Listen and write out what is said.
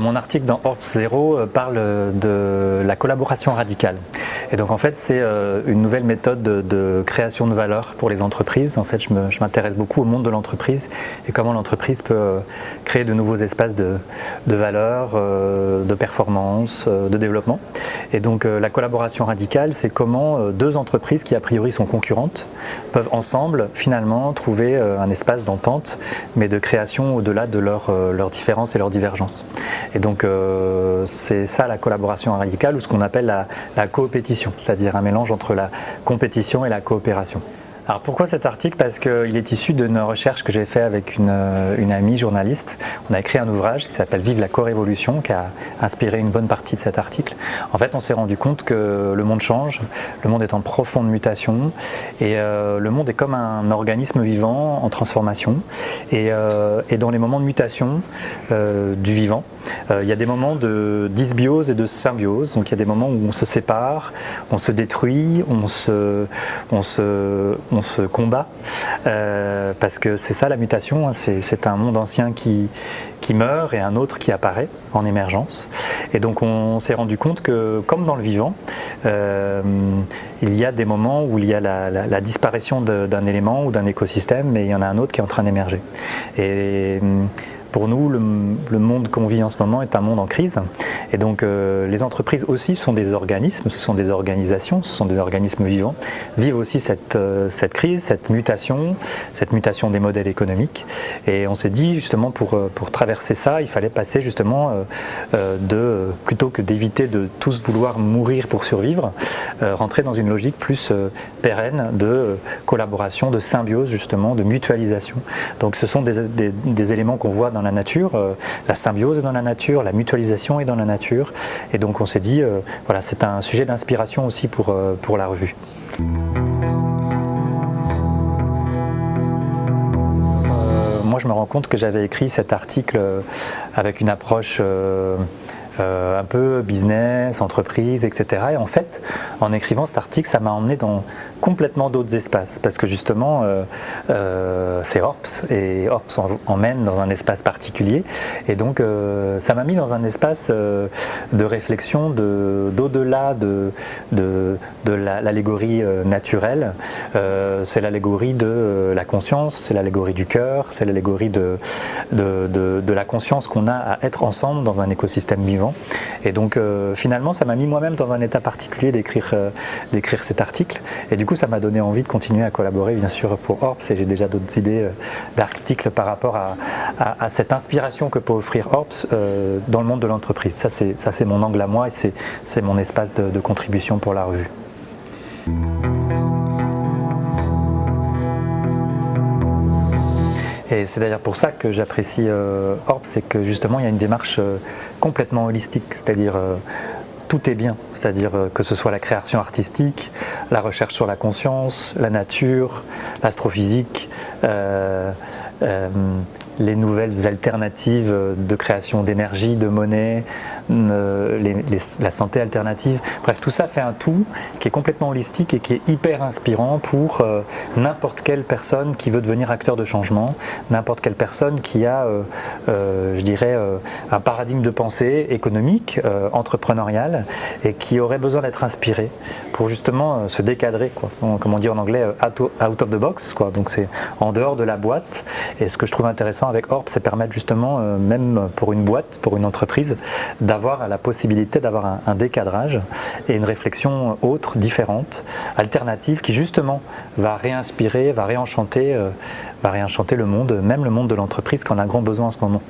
mon article dans Orps Zero parle de la collaboration radicale. Et donc en fait c'est une nouvelle méthode de création de valeur pour les entreprises. En fait je m'intéresse beaucoup au monde de l'entreprise et comment l'entreprise peut créer de nouveaux espaces de valeur, de performance, de développement. Et donc la collaboration radicale, c'est comment deux entreprises qui a priori sont concurrentes peuvent ensemble finalement trouver un espace d'entente, mais de création au-delà de leurs différences et leurs divergences. Et donc c'est ça la collaboration radicale, ou ce qu'on appelle la coopétition, c'est-à-dire un mélange entre la compétition et la coopération. Alors pourquoi cet article? Parce qu'il est issu d'une recherche que j'ai fait avec une amie journaliste. On a écrit un ouvrage qui s'appelle Vive la co-révolution, qui a inspiré une bonne partie de cet article. En fait, on s'est rendu compte que le monde change, le monde est en profonde mutation, et le monde est comme un organisme vivant en transformation. Et dans les moments de mutation du vivant, il y a des moments de dysbiose et de symbiose. Donc il y a des moments où on se sépare, on se détruit, on se combat, parce que c'est ça la mutation, hein, c'est un monde ancien qui meurt et un autre qui apparaît en émergence. Et donc on s'est rendu compte que, comme dans le vivant, il y a des moments où il y a la disparition d'un élément ou d'un écosystème, mais il y en a un autre qui est en train d'émerger. Et pour nous, le monde qu'on vit en ce moment est un monde en crise. Et donc les entreprises aussi sont des organismes, ce sont des organisations, ce sont des organismes vivants, vivent aussi cette crise, cette mutation des modèles économiques. Et on s'est dit justement pour traverser ça, il fallait passer justement plutôt que d'éviter de tous vouloir mourir pour survivre, rentrer dans une logique plus pérenne de collaboration, de symbiose justement, de mutualisation. Donc ce sont des éléments qu'on voit dans la nature, la symbiose est dans la nature, la mutualisation est dans la nature, et donc on s'est dit, voilà, c'est un sujet d'inspiration aussi pour la revue. Moi je me rends compte que j'avais écrit cet article avec une approche un peu business, entreprise, etc. Et en fait, en écrivant cet article, ça m'a emmené dans complètement d'autres espaces, parce que justement, c'est Orps, et Orps emmène dans un espace particulier, et donc ça m'a mis dans un espace de réflexion d'au-delà de l'allégorie naturelle. C'est l'allégorie de la conscience, c'est l'allégorie du cœur, c'est l'allégorie de la conscience qu'on a à être ensemble dans un écosystème vivant. Et donc finalement ça m'a mis moi-même dans un état particulier d'écrire cet article, et du coup ça m'a donné envie de continuer à collaborer bien sûr pour Orps, et j'ai déjà d'autres idées d'articles par rapport à cette inspiration que peut offrir Orps dans le monde de l'entreprise. Ça c'est mon angle à moi, et c'est mon espace de contribution pour la revue. Et c'est d'ailleurs pour ça que j'apprécie Orps, c'est que justement il y a une démarche complètement holistique, c'est-à-dire tout est bien, c'est-à-dire que ce soit la création artistique, la recherche sur la conscience, la nature, l'astrophysique, les nouvelles alternatives de création d'énergie, de monnaie, la santé alternative. Bref, tout ça fait un tout qui est complètement holistique et qui est hyper inspirant pour n'importe quelle personne qui veut devenir acteur de changement, n'importe quelle personne qui a, je dirais, un paradigme de pensée économique, entrepreneurial, et qui aurait besoin d'être inspiré pour justement se décadrer, quoi. Comme on dit en anglais, out of the box, quoi. Donc c'est en dehors de la boîte. Et ce que je trouve intéressant avec Orps, c'est permettre justement, même pour une boîte, pour une entreprise, d'avoir la possibilité d'avoir un décadrage et une réflexion autre, différente, alternative, qui justement va réinspirer, va réenchanter le monde, même le monde de l'entreprise, qui en a grand besoin en ce moment.